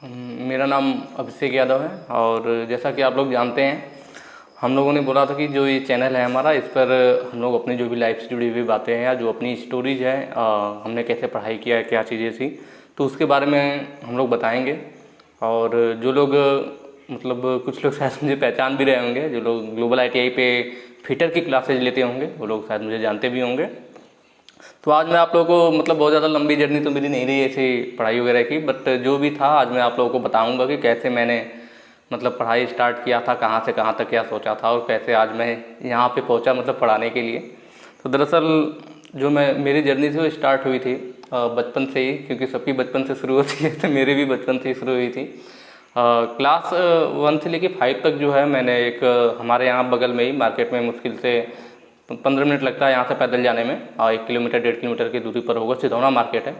मेरा नाम अभिषेक यादव है और जैसा कि आप लोग जानते हैं, हम लोगों ने बोला था कि जो ये चैनल है हमारा, इस पर हम लोग अपनी जो भी लाइफ से जुड़ी हुई बातें हैं या जो अपनी स्टोरीज है, हमने कैसे पढ़ाई किया है, क्या चीज़ें थी, तो उसके बारे में हम लोग बताएंगे। और जो लोग मतलब कुछ लोग शायद मुझे पहचान भी रहे होंगे, जो लोग ग्लोबल ITI पे फिटर की क्लासेज लेते होंगे वो लोग शायद मुझे जानते भी होंगे। तो आज मैं आप लोगों को मतलब बहुत ज़्यादा लंबी जर्नी तो मेरी नहीं रही ऐसी पढ़ाई वगैरह की, बट जो भी था आज मैं आप लोगों को बताऊंगा कि कैसे मैंने मतलब पढ़ाई स्टार्ट किया था, कहाँ से कहाँ तक क्या सोचा था और कैसे आज मैं यहाँ पे पहुँचा मतलब पढ़ाने के लिए। तो दरअसल जो मैं मेरी जर्नी थी वो स्टार्ट हुई थी बचपन से ही, क्योंकि सबकी बचपन से शुरू होती है, तो मेरी भी बचपन से ही शुरू हुई थी। क्लास 1 से लेके 5 तक जो है मैंने एक हमारे यहाँ बगल में ही मार्केट में मुश्किल से 15 मिनट लगता है यहाँ से पैदल जाने में, 1 किलोमीटर 1.5 किलोमीटर की दूरी पर होगा, सिधौना मार्केट है,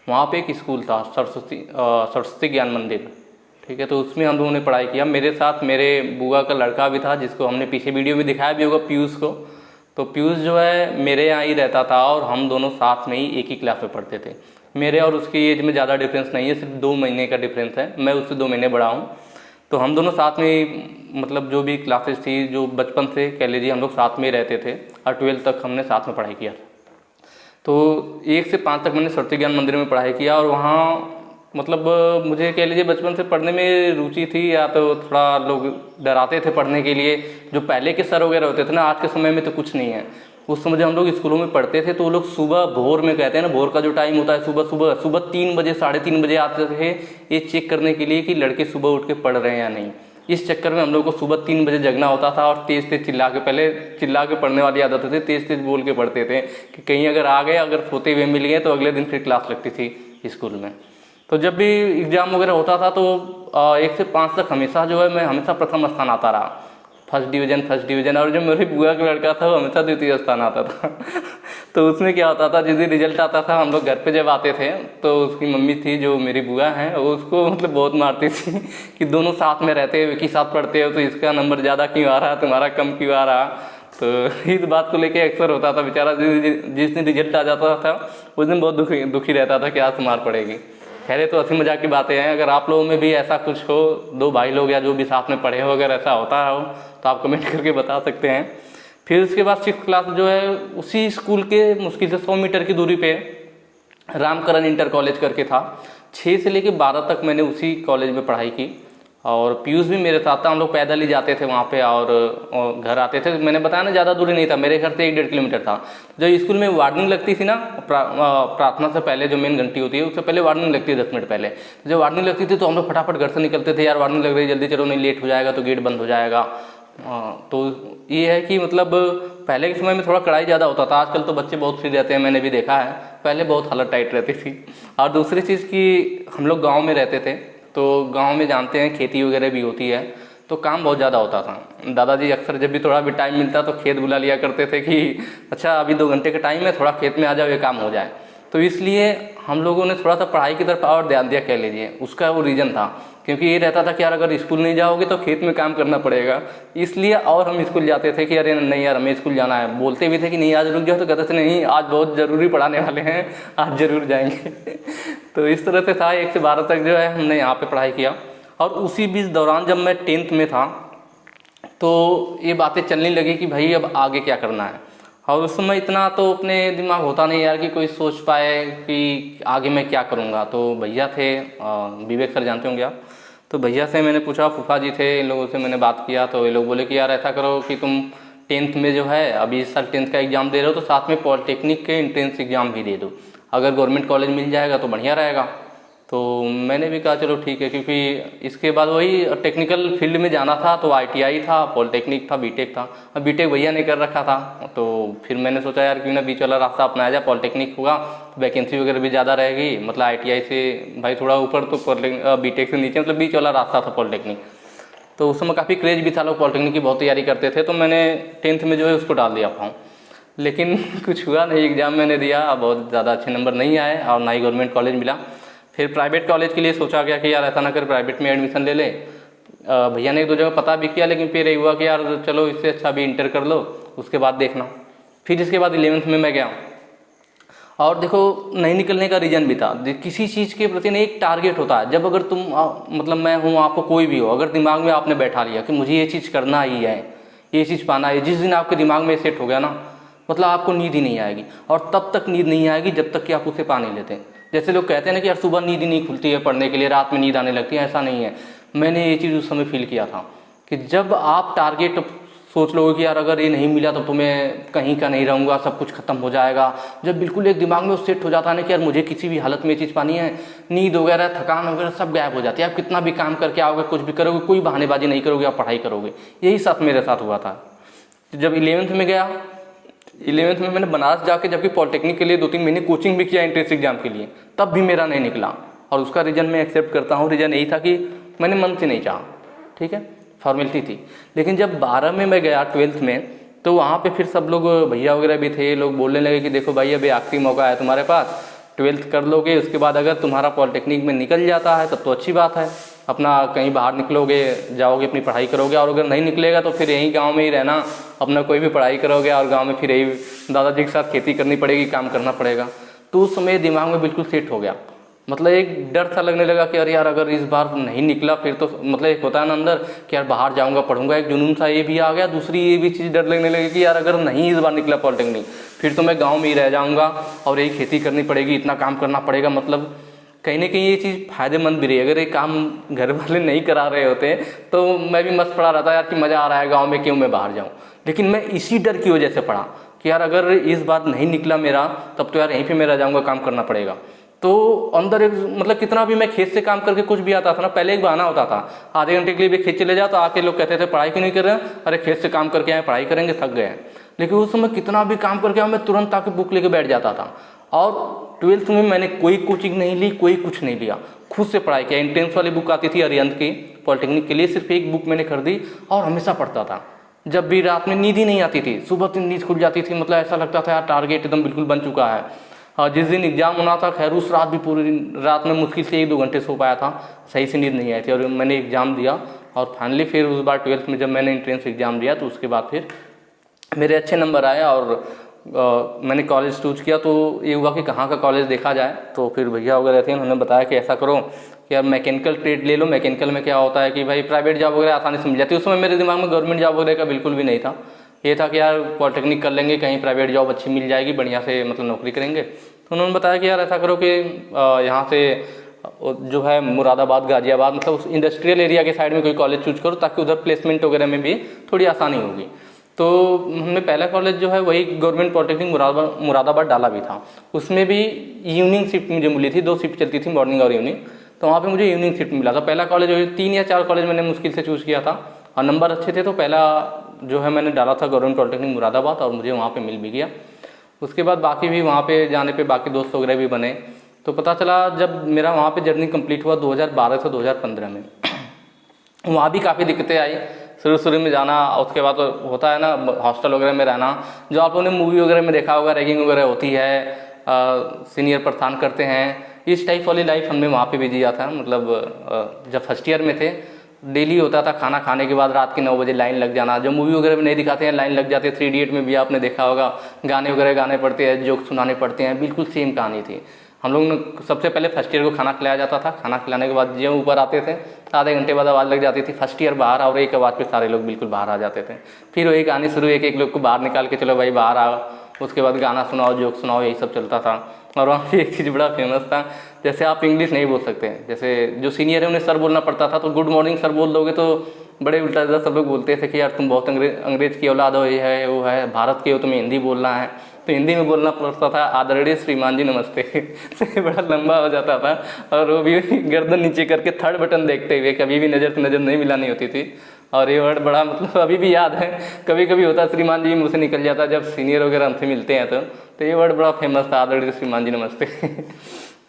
वहाँ पे एक स्कूल था सरस्वती ज्ञान मंदिर। ठीक है, तो उसमें हम लोगों ने पढ़ाई किया। मेरे साथ मेरे बुआ का लड़का भी था जिसको हमने पीछे वीडियो में दिखाया भी होगा, पीयूष को। तो पीयूष जो है मेरे यहाँ ही रहता था और हम दोनों साथ में ही एक ही क्लास में पढ़ते थे। मेरे और उसकी एज में ज़्यादा डिफरेंस नहीं है, सिर्फ 2 महीने का डिफरेंस है, मैं उससे 2 महीने बड़ा हूँ। तो हम दोनों साथ में मतलब जो भी क्लासेस थी, जो बचपन से कह लीजिए हम लोग साथ में ही रहते थे और 12th तक हमने साथ में पढ़ाई किया था। तो 1 से 5 तक मैंने सरस्वती ज्ञान मंदिर में पढ़ाई किया और वहाँ मतलब मुझे कह लीजिए बचपन से पढ़ने में रुचि थी, या तो थोड़ा लोग डराते थे पढ़ने के लिए। जो पहले के सर वगैरह होते थे ना, आज के समय में तो कुछ नहीं है। उस समय जब हम लोग स्कूलों में पढ़ते थे तो वो लोग सुबह भोर में, कहते हैं ना भोर का जो टाइम होता है, सुबह 3 बजे 3:30 बजे आते थे ये चेक करने के लिए कि लड़के सुबह उठ के पढ़ रहे हैं या नहीं। इस चक्कर में हम लोग को सुबह 3 बजे जगना होता था और तेज तेज चिल्ला के पढ़ने वाली आदत होती थी, तेज तेज बोल के पढ़ते थे कि कहीं अगर आ गए, अगर सोते हुए मिल गए तो अगले दिन फिर क्लास लगती थी स्कूल में। तो जब भी एग्ज़ाम वगैरह होता था तो 1 से 5 तक हमेशा जो है मैं हमेशा प्रथम स्थान आता रहा, फर्स्ट डिवीज़न। और जो मेरी बुआ का लड़का था वो हमेशा द्वितीय स्थान आता था। तो उसमें क्या होता था, जिस दिन रिजल्ट आता था हम लोग घर पे जब आते थे तो उसकी मम्मी थी जो मेरी बुआ हैं, वो उसको मतलब बहुत मारती थी कि दोनों साथ में रहते हो, एक ही साथ पढ़ते हो, तो इसका नंबर ज़्यादा क्यों आ रहा, तुम्हारा कम क्यों आ रहा। तो इस बात को लेके अक्सर होता था। बेचारा जिस दिन रिजल्ट आ जाता था उस दिन बहुत दुखी रहता था कि आज मार पड़ेगी। खैर तो हंसी मजाक की बातें हैं। अगर आप लोगों में भी ऐसा कुछ हो, 2 भाई लोग या जो भी साथ में पढ़े हो, अगर ऐसा होता हो तो आप कमेंट करके बता सकते हैं। फिर उसके बाद 6th क्लास जो है उसी स्कूल के मुश्किल से 100 मीटर की दूरी पे रामकरण इंटर कॉलेज करके था। 6 से लेके 12 तक मैंने उसी कॉलेज में पढ़ाई की और पीयूष भी मेरे साथ था। हम लोग पैदल ही जाते थे वहाँ पे और घर आते थे। मैंने बताया ना ज़्यादा दूरी नहीं था, मेरे घर से 1-1.5 किलोमीटर था। जब स्कूल में वार्निंग लगती थी ना, प्रार्थना से पहले जो मेन घंटी होती है उससे पहले वार्निंग लगती है 10 मिनट पहले। जब वार्निंग लगती थी तो हम लोग फटाफट घर से निकलते थे, यार वार्निंग लग रही है जल्दी चलो, नहीं लेट हो जाएगा तो गेट बंद हो जाएगा। तो ये है कि मतलब पहले के समय में थोड़ा कड़ाई ज़्यादा होता था, आजकल तो बच्चे बहुत फ्री रहते हैं, मैंने भी देखा है। पहले बहुत हालत टाइट रहती थी। और दूसरी चीज़ कि हम लोग गाँव में रहते थे, तो गांव में जानते हैं खेती वगैरह भी होती है, तो काम बहुत ज़्यादा होता था। दादाजी अक्सर जब भी थोड़ा भी टाइम मिलता तो खेत बुला लिया करते थे कि अच्छा अभी 2 घंटे का टाइम है, थोड़ा खेत में आ जाओ, ये काम हो जाए। तो इसलिए हम लोगों ने थोड़ा सा पढ़ाई की तरफ और ध्यान दिया, कह लीजिए। उसका वो रीज़न था, क्योंकि ये रहता था कि यार अगर स्कूल नहीं जाओगे तो खेत में काम करना पड़ेगा, इसलिए और हम स्कूल जाते थे कि अरे नहीं यार हमें स्कूल जाना है। बोलते भी थे कि नहीं आज रुक जाओ, तो कहते थे नहीं आज बहुत ज़रूरी पढ़ाने वाले हैं, आज ज़रूर जाएंगे। तो इस तरह से था। 1 से 12 तक जो है हमने यहाँ पे पढ़ाई किया। और उसी बीच दौरान जब मैं 10th में था तो ये बातें चलने लगी कि भाई अब आगे क्या करना है। और उस समय इतना तो अपने दिमाग होता नहीं यार कि कोई सोच पाए कि आगे मैं क्या करूँगा। तो भैया थे, विवेक सर जानते होंगे आप, तो भैया से मैंने पूछा, फूफा जी थे, इन लोगों से मैंने बात किया। तो ये लोग बोले कि यार ऐसा करो कि तुम 10th में जो है अभी इस साल 10th का एग्ज़ाम दे रहे हो तो साथ में पॉलिटेक्निक के एंट्रेंस एग्ज़ाम भी दे दो, अगर गवर्नमेंट कॉलेज मिल जाएगा तो बढ़िया रहेगा। तो मैंने भी कहा चलो ठीक है, क्योंकि इसके बाद वही टेक्निकल फील्ड में जाना था। तो ITI था, पॉलिटेक्निक था, बीटेक था। अब बीटेक भैया ने कर रखा था, तो फिर मैंने सोचा यार क्यों ना बीच वाला रास्ता अपनाया जाए। पॉलिटेक्निक होगा वैकेंसी वगैरह भी ज़्यादा रहेगी, मतलब ITI से भाई थोड़ा ऊपर तो बीटेक से नीचे, मतलब बीच वाला रास्ता था पॉलिटेक्निक। तो उस समय काफ़ी क्रेज भी था, लोग पॉलिटेक्निक की बहुत तैयारी करते थे। तो मैंने 10th में जो है उसको डाल दिया फॉर्म, लेकिन कुछ हुआ नहीं। एग्ज़ाम मैंने दिया, बहुत ज़्यादा अच्छे नंबर नहीं आए और ना ही गवर्नमेंट कॉलेज मिला। फिर प्राइवेट कॉलेज के लिए सोचा गया कि यार ऐसा ना कर प्राइवेट में एडमिशन ले ले। भैया ने 1-2 जगह पता भी किया, लेकिन फिर ये हुआ कि यार चलो इससे अच्छा अभी इंटर कर लो, उसके बाद देखना। फिर इसके बाद 11th में मैं गया और देखो नहीं निकलने का रीज़न भी था, किसी चीज़ के प्रति ना एक टारगेट होता है। जब अगर तुम मतलब मैं हूँ, आपको कोई भी हो, अगर दिमाग में आपने बैठा लिया कि मुझे ये चीज़ करना ही है, ये चीज़ पाना है, जिस दिन आपके दिमाग में सेट हो गया ना, मतलब आपको नींद ही नहीं आएगी। और तब तक नींद नहीं आएगी जब तक कि आप उसे पा नहीं लेते। जैसे लोग कहते हैं ना कि यार सुबह नींद ही नहीं खुलती है पढ़ने के लिए, रात में नींद आने लगती है, ऐसा नहीं है। मैंने ये चीज़ उस समय फील किया था कि जब आप टारगेट सोच लोगे कि यार अगर ये नहीं मिला तो तुम्हें कहीं का नहीं रहूँगा, सब कुछ खत्म हो जाएगा, जब बिल्कुल एक दिमाग में सेट हो जाता है ना कि यार मुझे किसी भी हालत में ये चीज़ पानी है, नींद वगैरह थकान वगैरह सब गायब हो जाती है। आप कितना भी काम करके आओगे, कुछ भी करोगे, कोई बहानेबाजी नहीं करोगे, आप पढ़ाई करोगे। यही साथ मेरे साथ हुआ था। जब 11th में गया, 11th में मैंने बनारस जाके जबकि पॉलिटेक्निक के लिए 2-3 महीने कोचिंग भी किया एंट्रेंस एग्जाम के लिए, तब भी मेरा नहीं निकला। और उसका रीज़न मैं एक्सेप्ट करता हूँ, रीज़न यही था कि मैंने मन से नहीं चाहा, ठीक है, फॉर्मेलिटी थी। लेकिन जब 12 में मैं गया 12th में, तो वहाँ पे फिर सब लोग भैया वगैरह भी थे, लोग बोलने लगे कि देखो भाई अभी आखिरी मौका है तुम्हारे पास, 12th कर लोगे, उसके बाद अगर तुम्हारा पॉलिटेक्निक में निकल जाता है तब तो अच्छी बात है, अपना कहीं बाहर निकलोगे, जाओगे, अपनी पढ़ाई करोगे। और अगर नहीं निकलेगा तो फिर यहीं गांव में ही रहना, अपना कोई भी पढ़ाई करोगे और गांव में फिर यही दादाजी के साथ खेती करनी पड़ेगी, काम करना पड़ेगा। तो उस समय दिमाग में बिल्कुल सेट हो गया। मतलब एक डर सा लगने लगा कि अरे यार अगर इस बार नहीं निकला फिर तो, मतलब एक होता है ना अंदर कि यार बाहर जाऊंगा पढ़ूंगा, एक जुनून सा ये भी आ गया। दूसरी ये भी चीज़ डर लगने लगी कि यार अगर नहीं इस बार निकला पॉलिटेक्निक, फिर तो मैं गाँव में ही रह जाऊँगा और यही खेती करनी पड़ेगी, इतना काम करना पड़ेगा। मतलब कहीं ना कहीं ये चीज़ फायदेमंद भी रही। अगर ये काम घर वाले नहीं करा रहे होते तो मैं भी मस्त पड़ा रहता यार कि मज़ा आ रहा है गांव में, क्यों मैं बाहर जाऊं। लेकिन मैं इसी डर की वजह से पढ़ा कि यार अगर इस बार नहीं निकला मेरा, तब तो यार यहीं पे मैं रह जाऊंगा, काम करना पड़ेगा। तो अंदर एक मतलब कितना भी मैं खेत से काम करके कुछ भी आता था ना, पहले एक बहाना होता था, आधे घंटे के लिए भी खेत चले जाओ तो आके लोग कहते थे पढ़ाई क्यों नहीं कर रहे हैं, अरे खेत से काम करके आए, पढ़ाई करेंगे, थक गए। लेकिन उस समय कितना भी काम करके आऊँ, मैं तुरंत आके बुक लेके बैठ जाता था। और 12th में मैंने कोई कोचिंग नहीं ली, कोई कुछ नहीं लिया, खुद से पढ़ाई किया। एंट्रेंस वाली बुक आती थी अरिहंत की पॉलिटेक्निक के लिए, सिर्फ एक बुक मैंने खरीदी और हमेशा पढ़ता था। जब भी रात में नींद ही नहीं आती थी, सुबह दिन नींद खुल जाती थी, मतलब ऐसा लगता था यार टारगेट एकदम बिल्कुल बन चुका है। जिस दिन एग्जाम होना था, खैर उस रात भी पूरी रात में मुश्किल से 1-2 घंटे सो पाया था, सही से नींद नहीं आई थी। और मैंने एग्ज़ाम दिया और फाइनली फिर उस बार 12th में जब मैंने एंट्रेंस एग्ज़ाम दिया तो उसके बाद फिर मेरे अच्छे नंबर आए और मैंने कॉलेज चूज किया। तो ये हुआ कि कहाँ का कॉलेज देखा जाए, तो फिर भैया वगैरह थे, उन्होंने बताया कि ऐसा करो कि यार मैकेनिकल ट्रेड ले लो। मैकेनिकल में क्या होता है कि भाई प्राइवेट जॉब वगैरह आसानी से मिल जाती है। उस समय मेरे दिमाग में गवर्नमेंट जॉब वगैरह का बिल्कुल भी नहीं था। ये था कि यार पॉलिटेक्निक कर लेंगे, कहीं प्राइवेट जॉब अच्छी मिल जाएगी, बढ़िया से मतलब नौकरी करेंगे। तो उन्होंने बताया कि यार ऐसा करो कि यहाँ से जो है मुरादाबाद, गाजियाबाद, मतलब उस इंडस्ट्रियल एरिया के साइड में कोई कॉलेज चूज करो ताकि उधर प्लेसमेंट वगैरह में भी थोड़ी आसानी होगी। तो हमने पहला कॉलेज जो है वही गवर्नमेंट पॉलिटेक्निक मुरादाबाद डाला भी था। उसमें भी इवनिंग शिफ्ट मुझे मिली थी, 2 शिफ्ट चलती थी, मॉर्निंग और इवनिंग। तो वहाँ पे मुझे इवनिंग शिफ्ट मिला था। पहला कॉलेज 3 या 4 कॉलेज मैंने मुश्किल से चूज़ किया था और नंबर अच्छे थे, तो पहला जो है मैंने डाला था गवर्नमेंट पॉलिटेक्निक मुरादाबाद और मुझे वहाँ पर मिल भी गया। उसके बाद बाकी भी वहाँ पे जाने पे बाकी दोस्त वगैरह भी बने। तो पता चला जब मेरा वहाँ पे जर्नी कंप्लीट हुआ 2012 से 2015 में, वहाँ भी काफ़ी दिक्कतें आई। शुरू में जाना, उसके बाद तो होता है ना हॉस्टल वगैरह में रहना, जो आप लोगों ने मूवी वगैरह में देखा होगा, रैगिंग वगैरह होती है, सीनियर परेशान करते हैं, इस टाइप वाली लाइफ हमने वहाँ पे भी जिया था। मतलब जब फर्स्ट ईयर में थे, डेली होता था खाना खाने के बाद रात के 9 बजे लाइन लग जाना, जो मूवी वगैरह में नहीं दिखाते हैं लाइन लग जाती है। 3 इडियट में भी आपने देखा होगा, गाने वगैरह गाने पड़ते हैं, जोक सुनाने पड़ते हैं, बिल्कुल सेम कहानी थी। हम लोग ने सबसे पहले फर्स्ट ईयर को खाना खिलाया जाता था, खाना खिलाने के बाद जो ऊपर आते थे, आधे घंटे बाद आवाज़ लग जाती थी, फर्स्ट ईयर बाहर, और एक आवाज़ पे सारे लोग बिल्कुल बाहर आ जाते थे। फिर वही कहानी शुरू, एक लोग को बाहर निकाल के चलो भाई बाहर आओ, उसके बाद गाना सुनाओ, जोक सुनाओ, यही सब चलता था। और वहाँ पे एक चीज़ बड़ा फेमस था, जैसे आप इंग्लिश नहीं बोल सकते, जैसे जो सीनियर है उन्हें सर बोलना पड़ता था, तो गुड मॉर्निंग सर बोल दोगे तो बड़े उल्टा सीधा सब लोग बोलते थे कि यार तुम बहुत अंग्रेज की औलाद हो, ये है वो है, भारत के हो, तुम्हें हिंदी बोलना है। तो हिंदी में बोलना पड़ता था, आदरणीय श्रीमान जी नमस्ते बड़ा लंबा हो जाता था, और वो भी गर्दन नीचे करके थर्ड बटन देखते हुए, कभी भी नज़र से नज़र नहीं मिलानी होती थी। और ये वर्ड बड़ा मतलब अभी भी याद है, कभी कभी होता श्रीमान जी मुँह से निकल जाता जब सीनियर वगैरह हमसे मिलते हैं तो ये वर्ड बड़ा फेमस था, आदरणीय श्रीमान जी नमस्ते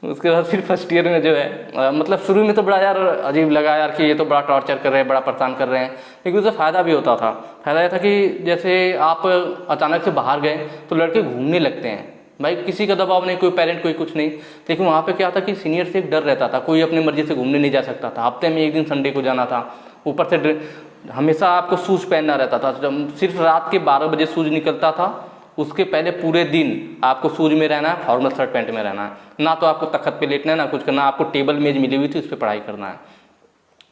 उसके बाद फिर फर्स्ट ईयर में जो है मतलब शुरू में तो बड़ा यार अजीब लगा यार कि ये तो बड़ा टॉर्चर कर रहे हैं, बड़ा परेशान कर रहे हैं, लेकिन उससे फ़ायदा भी होता था। फ़ायदा ये था कि जैसे आप अचानक से बाहर गए तो लड़के घूमने लगते हैं, भाई किसी का दबाव नहीं, कोई पेरेंट कोई कुछ नहीं। लेकिन वहाँ पे क्या था कि सीनियर से एक डर रहता था, कोई अपनी मर्जी से घूमने नहीं जा सकता था, हफ्ते में एक दिन संडे को जाना था, ऊपर से हमेशा आपको शूज़ पहनना रहता था। जब सिर्फ रात के 12 बजे शूज़ निकलता था उसके पहले पूरे दिन आपको शूज में रहना है, फॉर्मल शर्ट पैंट में रहना है, ना तो आपको तख्त पे लेटना है ना कुछ करना, आपको टेबल मेज मिली हुई थी उस पर पढ़ाई करना है।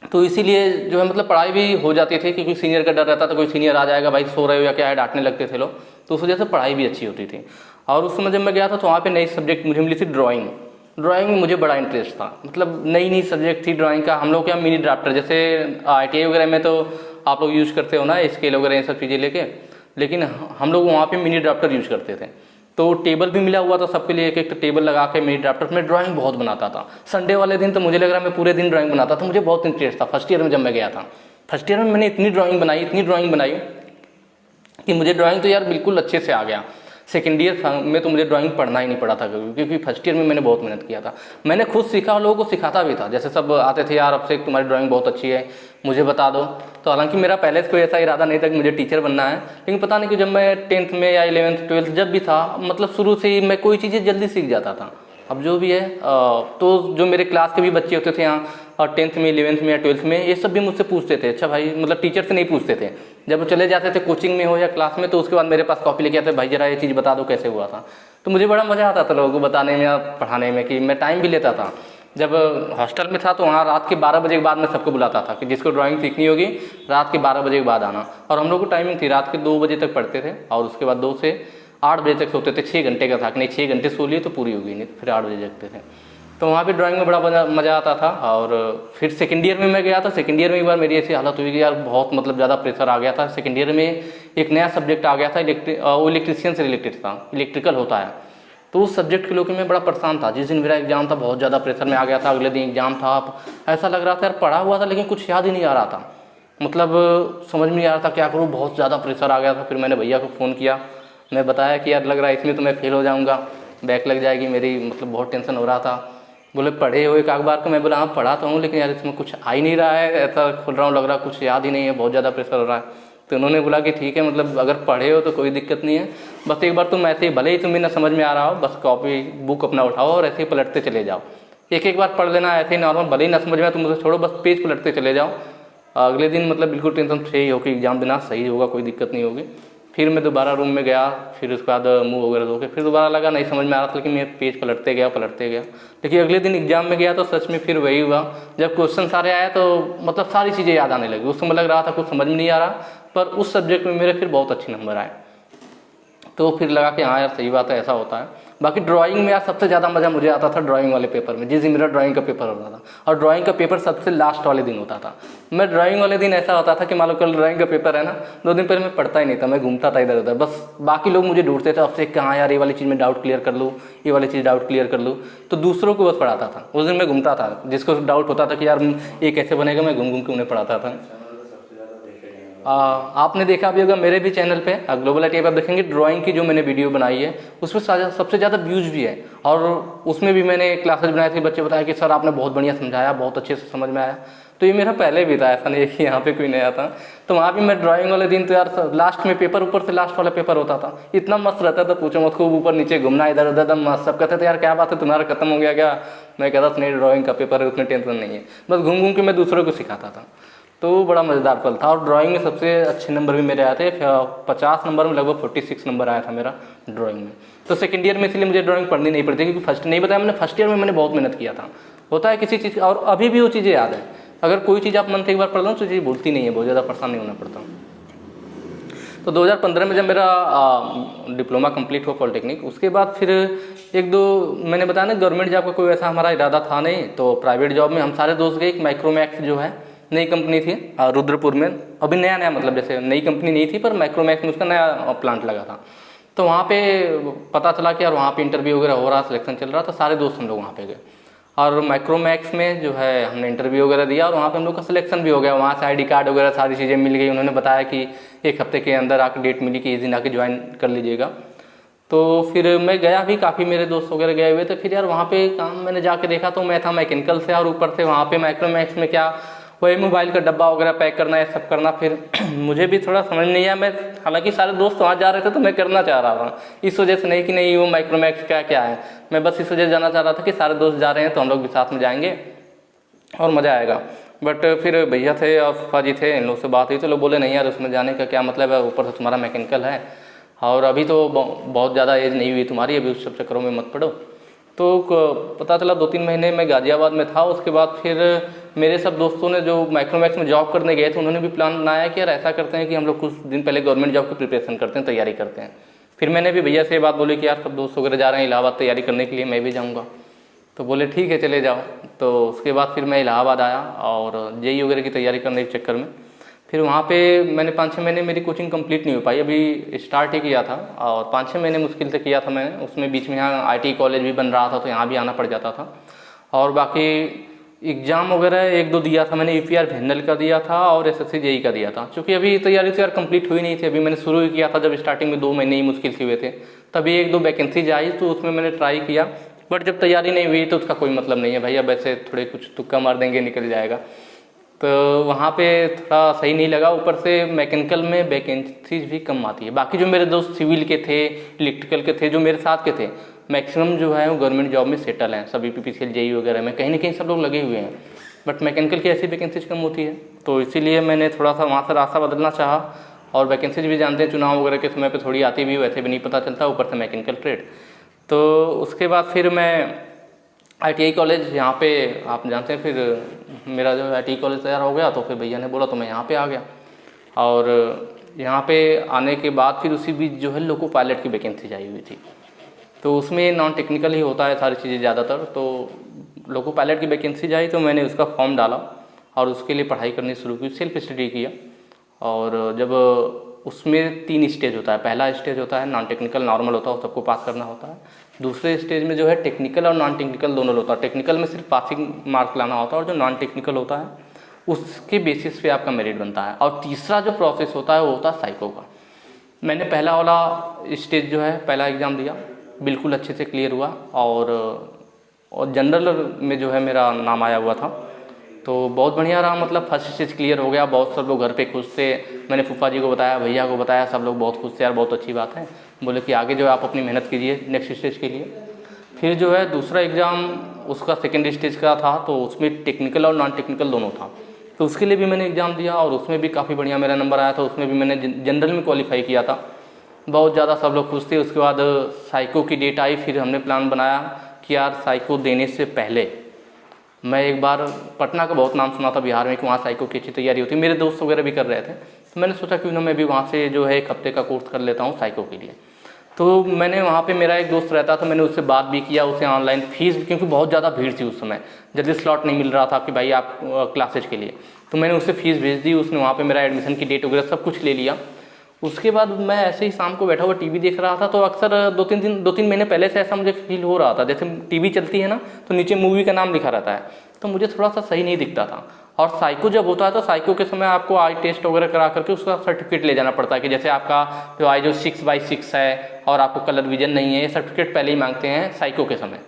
तो इसीलिए जो है मतलब पढ़ाई भी हो जाती थी, क्योंकि सीनियर का डर रहता था, कोई सीनियर आ जाएगा भाई सो रहे हो या क्या है, डांटने लगते थे लोग, तो उस वजह से पढ़ाई भी अच्छी होती थी। और उस समय जब मैं गया था तो वहाँ पे नई सब्जेक्ट मुझे मिली थी ड्राइंग। ड्राइंग में मुझे बड़ा इंटरेस्ट था, मतलब नई नई सब्जेक्ट थी ड्राइंग का। हम लोग क्या मिनी ड्राफ्टर, जैसे ITI वगैरह में तो आप लोग यूज़ करते हो ना स्केल वगैरह ये सब चीज़ें लेके, लेकिन हम लोग वहाँ पे मिनी ड्राफ्टर यूज़ करते थे। तो टेबल भी मिला हुआ था सबके लिए, एक एक टेबल लगा के मिनी ड्राफ्टर में ड्राइंग बहुत बनाता था। संडे वाले दिन तो मुझे लग रहा मैं पूरे दिन ड्राइंग बनाता था, मुझे बहुत इंटरेस्ट था। फर्स्ट ईयर में जब मैं गया था, फर्स्ट ईयर में मैंने इतनी ड्राइंग बनाई कि मुझे ड्राइंग तो यार बिल्कुल अच्छे से आ गया। सेकेंड ईयर में तो मुझे ड्राइंग पढ़ना ही नहीं पड़ा था क्योंकि फर्स्ट ईयर में मैंने बहुत मेहनत किया था। मैंने खुद सीखा और लोगों को सिखाता भी था, जैसे सब आते थे यार अब से तुम्हारी ड्राइंग बहुत अच्छी है मुझे बता दो। तो हालांकि मेरा पहले से कोई ऐसा इरादा नहीं था कि मुझे टीचर बनना है, लेकिन पता नहीं कि जब मैं 10th में या 11th 12th जब भी था, मतलब शुरू से ही मैं कोई चीज़ें जल्दी सीख जाता था। अब जो भी है तो जो मेरे क्लास के भी बच्चे होते थे यहाँ और 10th में 11th में या 12th में, ये सब भी मुझसे पूछते थे। अच्छा भाई, मतलब टीचर से नहीं पूछते थे, जब चले जाते थे कोचिंग में हो या क्लास में, तो उसके बाद मेरे पास कॉपी लेके आते, भाई जरा ये चीज़ बता दो कैसे हुआ था। तो मुझे बड़ा मज़ा आता था लोगों को बताने में या पढ़ाने में, कि मैं टाइम भी लेता था। जब हॉस्टल में था तो वहाँ रात के 12 बजे के बाद मैं सबको बुलाता था कि जिसको ड्राइंग सीखनी होगी रात के 12 बजे के बाद आना। और हम लोग को टाइमिंग थी, रात के 2 बजे तक पढ़ते थे और उसके बाद 2 से 8 बजे तक सोते थे। 6 घंटे का था कि नहीं 6 घंटे सो लिए तो पूरी होगी, नहीं फिर 8 बजे जगते थे। तो वहाँ पे ड्राइंग में बड़ा मज़ा आता था। और फिर सेकंड ईयर में मैं गया था। सेकंड ईयर में एक बार मेरी ऐसी हालत हुई कि यार बहुत मतलब ज़्यादा प्रेशर आ गया था। सेकंड ईयर में एक नया सब्जेक्ट आ गया था, वो इलेक्ट्रीशियन से रिलेटेड था, इलेक्ट्रिकल होता है। तो उस सब्जेक्ट के लेकर मैं बड़ा परेशान था। जिस दिन मेरा एग्जाम था बहुत ज़्यादा प्रेशर में आ गया था। अगले दिन एग्जाम था, ऐसा लग रहा था यार पढ़ा हुआ था लेकिन कुछ याद ही नहीं आ रहा था, मतलब समझ में नहीं आ रहा था क्या करूँ, बहुत ज़्यादा प्रेशर आ गया था। फिर मैंने भैया को फ़ोन किया, मैं बताया कि यार लग रहा है इसमें तो मैं फेल हो जाऊँगा, बैक लग जाएगी मेरी, मतलब बहुत टेंशन हो रहा था। बोले पढ़े हो एक अखबार को? मैं बोला हाँ पढ़ा तो हूँ, लेकिन यार इसमें कुछ आ ही नहीं रहा है, ऐसा खोल रहा हूँ लग रहा कुछ याद ही नहीं है, बहुत ज़्यादा प्रेशर हो रहा है। तो उन्होंने बोला कि ठीक है, मतलब अगर पढ़े हो तो कोई दिक्कत नहीं है, बस एक बार तुम ऐसे ही, भले ही तुम्हें ना समझ में आ रहा हो, बस कॉपी बुक अपना उठाओ और ऐसे ही पलटते चले जाओ। एक बार पढ़ लेना ऐसे ही नॉर्मल, भले ही ना समझ में आए तुम उसे छोड़ो, बस पेज पलटते चले जाओ। अगले दिन मतलब बिल्कुल टेंशन फ्री हो कि एग्जाम देना सही होगा, कोई दिक्कत नहीं होगी। फिर मैं दोबारा रूम में गया, फिर उसके बाद मुँह वगैरह धो के फिर दोबारा लगा नहीं समझ में आ रहा था, लेकिन मैं पेज पलटते गया। लेकिन अगले दिन एग्जाम में गया तो सच में फिर वही हुआ। जब क्वेश्चन सारे आया तो मतलब सारी चीज़ें याद आने लगी। उस समय लग रहा था कुछ समझ में नहीं आ रहा, पर उस सब्जेक्ट में मेरे फिर बहुत अच्छे नंबर आए। तो फिर लगा कि हाँ यार सही बात है, ऐसा होता है। बाकी ड्राइंग में यार सबसे ज़्यादा मज़ा मुझे आता था ड्राइंग वाले पेपर में, जिस दिन मेरा ड्राइंग का पेपर होता था। और ड्राइंग का पेपर सबसे लास्ट वाले दिन होता था। मैं ड्राइंग वाले दिन ऐसा होता था कि मान लो कल ड्राइंग का पेपर है ना, 2 दिन पहले मैं पढ़ता ही नहीं था, मैं घूमता था इधर उधर। बस बाकी लोग मुझे ढूंढते थे आपसे कि हाँ यार ये वाली चीज़ में डाउट क्लियर कर लूँ, ये वाली चीज़ डाउट क्लियर कर लूँ, तो दूसरों को बस पढ़ाता था। उस दिन मैं घूमता था, जिसको डाउट होता था कि यार ये कैसे बनेगा, मैं घूम घूम के उन्हें पढ़ाता था। आपने देखा भी होगा मेरे भी चैनल पे ग्लोबल ITI पे आप देखेंगे ड्राइंग की जो मैंने वीडियो बनाई है उसमें सबसे ज़्यादा व्यूज़ भी है। और उसमें भी मैंने क्लासेज बनाए थे, बच्चे बताया कि सर आपने बहुत बढ़िया समझाया, बहुत अच्छे से समझ में आया। तो ये मेरा पहले भी था, ऐसा नहीं है कि यहाँ पे कोई नया था। तो वहाँ भी मैं ड्राइंग वाले दिन तो यार लास्ट में पेपर, ऊपर से लास्ट वाला पेपर होता था, इतना मस्त रहता था पूछो मत, खूब ऊपर नीचे घूमना इधर उधर एकदम मस्त। सब कहते थे यार क्या बात है तुम्हारा खत्म हो गया क्या? मैं कहता था नहीं ड्राइंग का पेपर है, उतनी टेंशन नहीं है। बस घूम घूम के मैं दूसरों को सिखाता था। तो बड़ा मज़ेदार पल था। और ड्राइंग में सबसे अच्छे नंबर भी मेरे आए थे, 50 नंबर में लगभग 46 नंबर आया था मेरा ड्राइंग में। तो सेकंड ईयर में इसलिए मुझे ड्राइंग पढ़नी नहीं पड़ती, क्योंकि फर्स्ट नहीं बताया मैंने, फर्स्ट ईयर में मैंने बहुत मेहनत किया था। होता है किसी चीज़, और अभी भी वो चीज़ें याद है। अगर कोई चीज़ आप मन से एक बार पढ़ लो तो चीज़ भूलती नहीं है, बहुत ज़्यादा परेशान नहीं होना पड़ता। तो 2015 में जब मेरा डिप्लोमा कंप्लीट हुआ पॉलिटेक्निक, उसके बाद फिर 1-2 मैंने बताया ना गवर्नमेंट जॉब का कोई ऐसा हमारा इरादा था नहीं। तो प्राइवेट जॉब में हम सारे दोस्त गए। एक माइक्रोमैक्स जो है नई कंपनी थी रुद्रपुर में, अभी नया मतलब जैसे नई कंपनी नहीं थी पर माइक्रोमैक्स में उसका नया प्लांट लगा था। तो वहाँ पे पता चला कि यार वहाँ पे इंटरव्यू वगैरह हो रहा, सिलेक्शन चल रहा था, सारे दोस्त हम लोग वहाँ पे गए। और माइक्रोमैक्स में जो है हमने इंटरव्यू वगैरह दिया और वहाँ पे हम लोग का सिलेक्शन भी हो गया। वहाँ से ID कार्ड वगैरह सारी चीज़ें मिल गई। उन्होंने बताया कि 1 हफ्ते के अंदर आकर डेट मिली कि इस दिन आके ज्वाइन कर लीजिएगा। तो फिर मैं गया भी, काफ़ी मेरे दोस्त वगैरह गए हुए थे। फिर यार वहाँ पे काम मैंने जाके देखा तो मैं था मैकेनिकल से, और ऊपर से वहाँ पे माइक्रोमैक्स में क्या वही मोबाइल का डब्बा वगैरह पैक करना है, सब करना। फिर मुझे भी थोड़ा समझ नहीं आया। मैं हालांकि सारे दोस्त वहाँ जा रहे थे तो मैं करना चाह रहा था, इस वजह से नहीं कि नहीं वो माइक्रोमैक्स क्या है, मैं बस इस वजह से जाना चाह रहा था कि सारे दोस्त जा रहे हैं तो हम लोग भी साथ में जाएंगे और मज़ा आएगा। बट फिर भैया थे और फूफा जी थे, इन लोग से बात हुई तो लोग बोले नहीं यार उसमें जाने का क्या मतलब है, ऊपर से तुम्हारा मैकेनिकल है और अभी तो बहुत ज़्यादा एज नहीं हुई तुम्हारी, अभी उस सब चक्करों में मत पड़ो। तो पता चला 2-3 महीने मैं गाज़ियाबाद में था। उसके बाद फिर मेरे सब दोस्तों ने जो माइक्रोमैक्स में जॉब करने गए थे उन्होंने भी प्लान बनाया कि यार ऐसा करते हैं कि हम लोग कुछ दिन पहले गवर्नमेंट जॉब की प्रिपरेशन करते हैं, तैयारी करते हैं। फिर मैंने भी भैया से ये बात बोली कि यार सब दोस्त वगैरह जा रहे हैं इलाहाबाद तैयारी करने के लिए, मैं भी जाऊँगा। तो बोले ठीक है चले जाओ। तो उसके बाद फिर मैं इलाहाबाद आया और जेईई वगैरह की तैयारी करने के चक्कर में फिर वहाँ पे मैंने 5-6 महीने मेरी कोचिंग कंप्लीट नहीं हो पाई, अभी स्टार्ट ही किया था और 5-6 महीने मुश्किल से किया था मैंने। उसमें बीच में यहाँ आईटी कॉलेज भी बन रहा था तो यहाँ भी आना पड़ जाता था। और बाकी एग्ज़ाम वगैरह 1-2 दिया था मैंने, यूपीआर जनरल का दिया था और एसएससी जेईई का दिया था। क्योंकि अभी तैयारी तो यार कंप्लीट हुई नहीं थी, अभी मैंने शुरू ही किया था। जब स्टार्टिंग में 2 महीने ही मुश्किल से हुए थे, तभी 1-2 वैकेंसीज आई तो उसमें मैंने ट्राई किया। बट जब तैयारी नहीं हुई तो उसका कोई मतलब नहीं है भाई, अब ऐसे थोड़े कुछ तुक्का मार देंगे निकल जाएगा। तो वहाँ पे थोड़ा सही नहीं लगा। ऊपर से मैकेनिकल में वैकेंसीज भी कम आती है। बाकी जो मेरे दोस्त सिविल के थे, इलेक्ट्रिकल के थे, जो मेरे साथ के थे, मैक्सिमम जो है वो गवर्नमेंट जॉब में सेटल हैं, सभी पीपीसीएल जेईई वगैरह में कहीं ना कहीं सब लोग लगे हुए हैं। बट मैकेनिकल की ऐसी वैकेंसीज कम होती है, तो इसीलिए मैंने थोड़ा सा वहाँ से रास्ता बदलना चाहा। और वैकेंसीज भी जानते हैं चुनाव वगैरह के समय पर थोड़ी आती भी, वैसे भी नहीं पता चलता, ऊपर से मैकेनिकल ट्रेड। तो उसके बाद फिर मैं आईटीआई कॉलेज यहाँ पे आप जानते हैं, फिर मेरा जो आईटीआई कॉलेज तैयार हो गया तो फिर भैया ने बोला तो मैं यहाँ पे आ गया। और यहाँ पे आने के बाद फिर उसी बीच जो है लोको पायलट की वैकेंसी आई हुई थी, तो उसमें नॉन टेक्निकल ही होता है सारी चीज़ें ज़्यादातर। तो लोको पायलट की वैकेंसी आई तो मैंने उसका फॉर्म डाला और उसके लिए पढ़ाई करनी शुरू की, सेल्फ स्टडी किया। और जब उसमें 3 स्टेज होता है, पहला स्टेज होता है नॉन टेक्निकल नॉर्मल होता है, वो सबको पास करना होता है। दूसरे स्टेज में जो है टेक्निकल और नॉन टेक्निकल दोनों होता है। टेक्निकल में सिर्फ पासिंग मार्क लाना होता है और जो नॉन टेक्निकल होता है उसके बेसिस पे आपका मेरिट बनता है। और तीसरा जो प्रोसेस होता है वो होता है साइको का। मैंने पहला वाला स्टेज जो है पहला एग्ज़ाम दिया, बिल्कुल अच्छे से क्लियर हुआ। और जनरल में जो है मेरा नाम आया हुआ था, तो बहुत बढ़िया रहा। मतलब फर्स्ट स्टेज क्लियर हो गया, बहुत सब लोग घर पे खुश थे। मैंने फूफा जी को बताया, भैया को बताया, सब लोग बहुत खुश थे, यार बहुत अच्छी बात है। बोले कि आगे जो है आप अपनी मेहनत कीजिए नेक्स्ट स्टेज के लिए। फिर जो है दूसरा एग्ज़ाम उसका सेकेंड स्टेज का था, तो उसमें टेक्निकल और नॉन टेक्निकल दोनों था। तो उसके लिए भी मैंने एग्ज़ाम दिया और उसमें भी काफ़ी बढ़िया मेरा नंबर आया था। उसमें भी मैंने जनरल में क्वालिफाई किया था, बहुत ज़्यादा सब लोग खुश थे। उसके बाद साइको की डेट आई, फिर हमने प्लान बनाया कि यार साइको देने से पहले मैं एक बार पटना का बहुत नाम सुना था बिहार में कि वहाँ साइको की अच्छी तैयारी होती है, मेरे दोस्त वगैरह भी कर रहे थे। तो मैंने सोचा क्यों ना मैं भी वहाँ से जो है 1 हफ्ते का कोर्स कर लेता हूँ साइको के लिए। तो मैंने वहाँ पे मेरा एक दोस्त रहता था, मैंने उससे बात भी किया, उसे ऑनलाइन फीस, क्योंकि बहुत ज़्यादा भीड़ थी उस समय, जल्दी स्लॉट नहीं मिल रहा था कि भाई आप क्लासेज के लिए। तो मैंने उससे फ़ीस भेज दी, उसने वहाँ पे मेरा एडमिशन की डेट वगैरह सब कुछ ले लिया। उसके बाद मैं ऐसे ही शाम को बैठा हुआ टीवी देख रहा था, तो अक्सर 2-3 महीने पहले से ऐसा मुझे फील हो रहा था, जैसे टीवी चलती है ना तो नीचे मूवी का नाम लिखा रहता है, तो मुझे थोड़ा सा सही नहीं दिखता था। और साइको जब होता है तो साइको के समय आपको आई टेस्ट वगैरह करा करके उसका सर्टिफिकेट ले जाना पड़ता है कि जैसे आपका जो आई जो 6/6 है और आपको कलर विजन नहीं है, ये सर्टिफिकेट पहले ही मांगते हैं साइको के समय।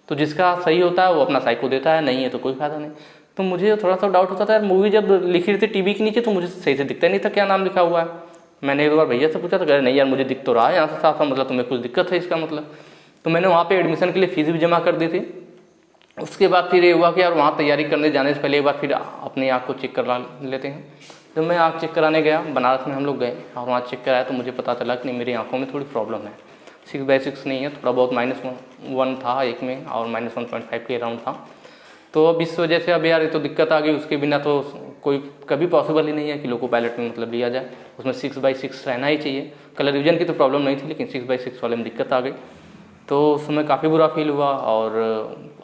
तो जिसका सही होता है वो अपना साइको देता है, नहीं है तो कोई फायदा नहीं। तो मुझे थोड़ा सा डाउट होता था यार, मूवी जब लिखी रही थी टीवी के नीचे तो मुझे सही से दिखता नहीं था क्या नाम लिखा हुआ है। मैंने एक बार भैया से पूछा तो कह रहे नहीं यार मुझे दिख तो रहा है यहाँ से साफ, मतलब तुम्हें कुछ दिक्कत है इसका मतलब। तो मैंने वहाँ पे एडमिशन के लिए फ़ीस भी जमा कर दी थी। उसके बाद फिर ये हुआ कि यार वहाँ तैयारी करने जाने से पहले एक बार फिर अपने आँख को चेक करा लेते हैं। जब मैं आँख चेक कराने गया, बनारस में हम लोग गए और वहाँ चेक कराया तो मुझे पता चला कि नहीं मेरी आँखों में थोड़ी प्रॉब्लम है, 6/6 नहीं है, थोड़ा बहुत -1 था एक में और -1.5 के अराउंड था। तो अब इस वजह से अब यार ये तो दिक्कत आ गई, उसके बिना तो कोई कभी पॉसिबल ही नहीं है कि लोको पायलट में मतलब लिया जाए, उसमें 6/6 रहना ही चाहिए। कलर विजन की तो प्रॉब्लम नहीं थी लेकिन 6/6 वाले में दिक्कत आ गई। तो उस समय काफ़ी बुरा फील हुआ और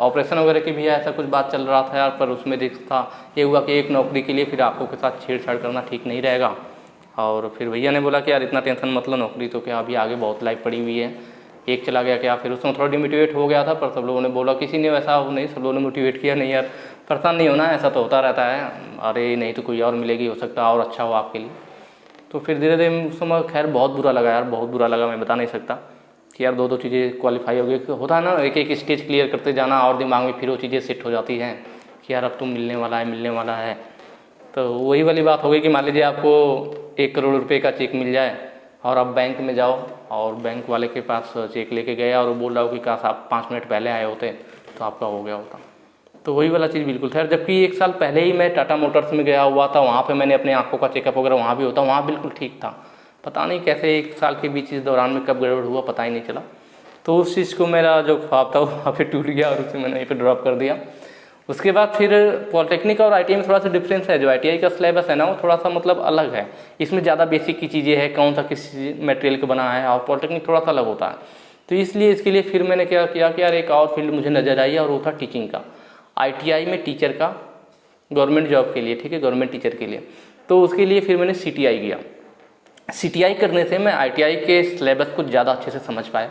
ऑपरेशन वगैरह की भी ऐसा कुछ बात चल रहा था यार, पर उसमें देख था ये हुआ कि एक नौकरी के लिए फिर आंखों के साथ छेड़छाड़ करना ठीक नहीं रहेगा। और फिर भैया ने बोला कि यार इतना टेंशन मत लो, नौकरी तो क्या अभी आगे बहुत लाइफ पड़ी हुई है, एक चला गया क्या। फिर उसमें थोड़ा डिमोटिवेट हो गया था, पर सब लोगों ने बोला, किसी ने वैसा नहीं, सब लोगों ने मोटिवेट किया, नहीं यार परेशान नहीं होना, ऐसा तो होता रहता है, अरे नहीं तो कोई और मिलेगी, हो सकता है और अच्छा हो आपके लिए। तो फिर धीरे धीरे उस समय खैर बहुत बुरा लगा यार, बहुत बुरा लगा, मैं बता नहीं सकता कि यार 2-2 चीज़ें क्वालिफाई हो गई। होता है ना एक स्टेज क्लियर करते जाना और दिमाग में फिर वो चीज़ें सेट हो जाती हैं कि यार अब तो मिलने वाला है मिलने वाला है। तो वही वाली बात हो गई कि मान लीजिए आपको 1 करोड़ रुपए का चेक मिल जाए और आप बैंक में जाओ और बैंक वाले के पास चेक लेके गए और वो बोल रहा हो कि काश आप 5 मिनट पहले आए होते तो आपका हो गया होता। तो वही वाला चीज़ बिल्कुल था। जबकि 1 साल पहले ही मैं टाटा मोटर्स में गया हुआ था, वहाँ पे मैंने अपने आँखों का चेकअप वगैरह वहाँ भी होता, वहाँ बिल्कुल ठीक था। पता नहीं कैसे 1 साल के बीच इस दौरान में कब गड़बड़ हुआ पता ही नहीं चला। तो उस चीज़ को मेरा जो ख्वाब था वो वहाँ पे टूट गया और उसे मैंने वहीं पे ड्रॉप कर दिया। उसके बाद फिर पॉलिटेक्निक और आईटीआई में थोड़ा सा डिफरेंस है। जो आईटीआई का सिलेबस है ना वो थोड़ा सा मतलब अलग है, इसमें ज़्यादा बेसिक की चीज़ें हैं, कौन सा किस मटेरियल का बना है, और पॉलिटेक्निक थोड़ा सा अलग होता है। तो इसलिए इसके लिए फिर मैंने क्या किया कि यार एक और फील्ड मुझे नज़र आई और वो था टीचिंग का। आईटीआई में टीचर का, गवर्नमेंट जॉब के लिए, ठीक है, गवर्नमेंट टीचर के लिए। तो उसके लिए फिर मैंने सीटीआई किया। सीटीआई करने से मैं आईटीआई के सिलेबस को ज़्यादा अच्छे से समझ पाया,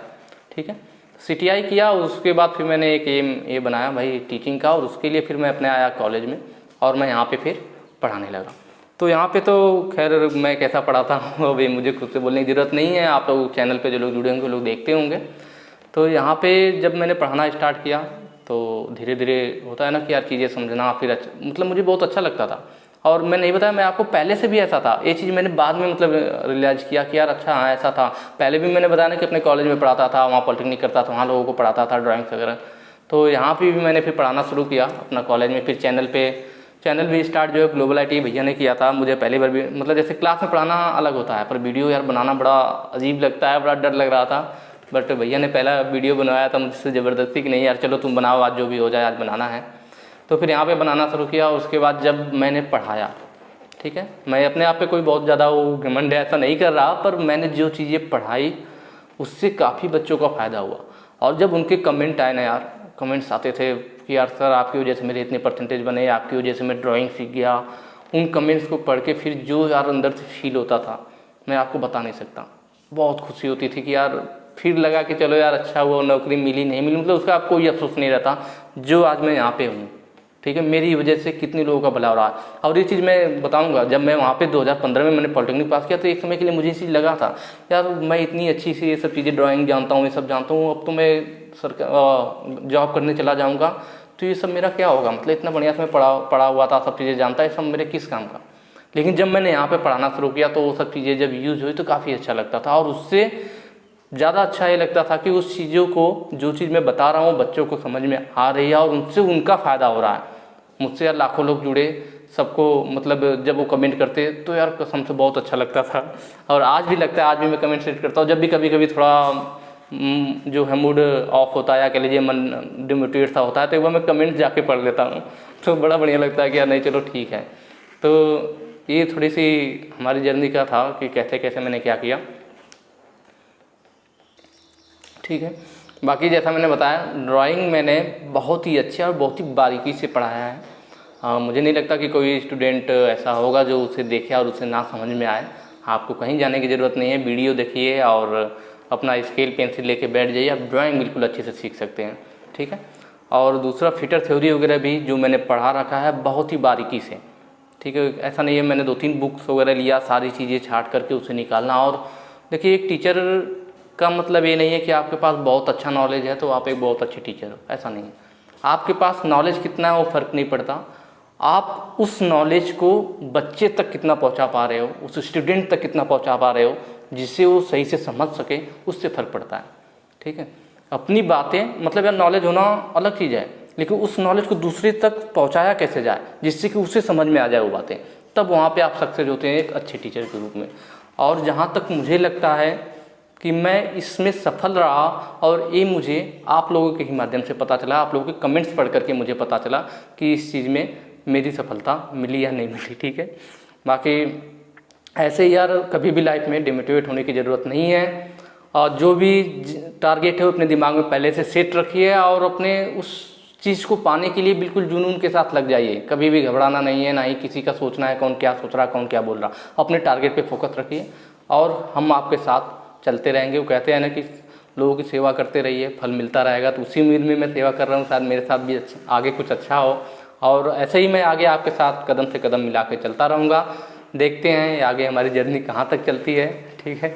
ठीक है। सीटीआई किया, उसके बाद फिर मैंने एक एम ये बनाया भाई टीचिंग का, और उसके लिए फिर मैं अपने आया कॉलेज में और मैं यहाँ पे फिर पढ़ाने लगा। तो यहाँ पे तो खैर मैं कैसा पढ़ाता हूँ अभी मुझे खुद से बोलने की ज़रूरत नहीं है, आप लोग चैनल पे जो लोग जुड़े होंगे लोग देखते होंगे। तो यहाँ पे जब मैंने पढ़ाना स्टार्ट किया तो धीरे धीरे होता है ना कि यार चीज़ें समझना, फिर अच्छा मतलब मुझे बहुत अच्छा लगता था। और मैं नहीं बताया, मैं आपको पहले से भी ऐसा था, ये चीज़ मैंने बाद में मतलब रियलाइज़ किया कि यार अच्छा हाँ ऐसा था। पहले भी मैंने बताया ना कि अपने कॉलेज में पढ़ाता था, वहाँ पॉलिटेक्निक करता था, वहाँ लोगों को पढ़ाता था ड्राइंग्स वगैरह। तो यहाँ पे भी मैंने फिर पढ़ाना शुरू किया अपना कॉलेज में। फिर चैनल भी स्टार्ट जो है ग्लोबल IT भैया ने किया था। मुझे पहली बार भी मतलब जैसे क्लास में पढ़ाना अलग होता है, पर वीडियो यार बनाना बड़ा अजीब लगता है, बड़ा डर लग रहा था। बट भैया ने पहला वीडियो बनवाया था मुझसे ज़बरदस्ती कि नहीं यार चलो तुम बनाओ, आज जो भी हो जाए आज बनाना है। तो फिर यहाँ पे बनाना शुरू किया। उसके बाद जब मैंने पढ़ाया, ठीक है, मैं अपने आप पे कोई बहुत ज़्यादा वो घमंड ऐसा नहीं कर रहा, पर मैंने जो चीज़ें पढ़ाई उससे काफ़ी बच्चों का फ़ायदा हुआ। और जब उनके कमेंट आए ना यार, कमेंट्स आते थे कि यार सर आपकी वजह से मेरे इतने परसेंटेज बने, आपकी वजह से मैं ड्राइंग सीख गया, उन कमेंट्स को पढ़ के फिर जो यार अंदर से फील होता था मैं आपको बता नहीं सकता। बहुत खुशी होती थी कि यार फिर लगा कि चलो यार अच्छा हुआ, नौकरी मिली नहीं मिली मतलब उसका आपको कोई अफसोस नहीं रहता। जो आज मैं यहाँ पे हूँ, ठीक है, मेरी वजह से कितने लोगों का भला हो रहा है। और ये चीज़ मैं बताऊंगा, जब मैं वहाँ पे 2015 में मैंने पॉलिटेक्निक पास किया तो एक समय के लिए मुझे ये चीज़ लगा था यार मैं इतनी अच्छी सी ये सब चीज़ें ड्राइंग जानता हूँ, ये सब जानता हूँ, अब तो मैं सरकार जॉब करने चला जाऊँगा तो ये सब मेरा क्या होगा, मतलब इतना बढ़िया से मैं पढ़ा हुआ था, सब चीज़ें जानता है, सब मेरे किस काम का। लेकिन जब मैंने यहाँ पर पढ़ाना शुरू किया तो वो सब चीज़ें जब यूज़ हुई तो काफ़ी अच्छा लगता था। और उससे ज़्यादा अच्छा ये लगता था कि उस चीज़ों को, जो चीज़ मैं बता रहा हूँ बच्चों को समझ में आ रही है और उनसे उनका फ़ायदा हो रहा है। मुझसे यार लाखों लोग जुड़े, सबको मतलब जब वो कमेंट करते तो यार कसम से बहुत अच्छा लगता था। और आज भी लगता है, आज भी मैं कमेंट सेट करता हूँ जब भी कभी कभी थोड़ा जो है मूड ऑफ होता है या कह लीजिए मन डिमोटिवेट सा होता है तो एक बार मैं कमेंट जाके पढ़ लेता हूँ तो बड़ा बढ़िया लगता है कि यार नहीं चलो ठीक है। तो ये थोड़ी सी हमारी जर्नी का था कि कैसे कैसे मैंने क्या किया, ठीक है। बाकी जैसा मैंने बताया ड्राइंग मैंने बहुत ही अच्छे और बहुत ही बारीकी से पढ़ाया है। मुझे नहीं लगता कि कोई स्टूडेंट ऐसा होगा जो उसे देखे और उसे ना समझ में आए। आपको कहीं जाने की ज़रूरत नहीं है, वीडियो देखिए और अपना स्केल पेंसिल लेके बैठ जाइए, आप ड्राइंग बिल्कुल अच्छे से सीख सकते हैं, ठीक है। और दूसरा फिटर थ्योरी वगैरह भी जो मैंने पढ़ा रखा है बहुत ही बारीकी से, ठीक है। ऐसा नहीं है मैंने 2-3 बुक्स वगैरह लिया, सारी चीज़ें छाँट करके उसे निकालना। और देखिए एक टीचर का मतलब ये नहीं है कि आपके पास बहुत अच्छा नॉलेज है तो आप एक बहुत अच्छे टीचर हो, ऐसा नहीं है। आपके पास नॉलेज कितना है वो फ़र्क नहीं पड़ता, आप उस नॉलेज को बच्चे तक कितना पहुंचा पा रहे हो, उस स्टूडेंट तक कितना पहुंचा पा रहे हो जिससे वो सही से समझ सके, उससे फ़र्क पड़ता है, ठीक है। अपनी बातें मतलब यार नॉलेज होना अलग चीज़ है, लेकिन उस नॉलेज को दूसरे तक पहुँचाया कैसे जाए जिससे कि उसे समझ में आ जाए वो बातें, तब वहाँ पर आप सक्सेस होते हैं एक अच्छे टीचर के रूप में। और जहाँ तक मुझे लगता है कि मैं इसमें सफल रहा और ये मुझे आप लोगों के ही माध्यम से पता चला, आप लोगों के कमेंट्स पढ़ करके मुझे पता चला कि इस चीज़ में मेरी सफलता मिली या नहीं मिली, ठीक है। बाकी ऐसे ही यार कभी भी लाइफ में डिमोटिवेट होने की ज़रूरत नहीं है, और जो भी टारगेट है वो अपने दिमाग में पहले से सेट रखिए और अपने उस चीज़ को पाने के लिए बिल्कुल जुनून के साथ लग जाइए। कभी भी घबराना नहीं है, ना ही किसी का सोचना है कौन क्या सोच रहा है, कौन क्या बोल रहा, अपने टारगेट पे फोकस रखिए और हम आपके साथ चलते रहेंगे। वो कहते हैं ना कि लोगों की सेवा करते रहिए, फल मिलता रहेगा, तो उसी उम्मीद में मैं सेवा कर रहा हूँ, शायद मेरे साथ भी आगे कुछ अच्छा हो। और ऐसे ही मैं आगे आपके साथ कदम से कदम मिला के चलता रहूँगा। देखते हैं आगे हमारी जर्नी कहाँ तक चलती है, ठीक है।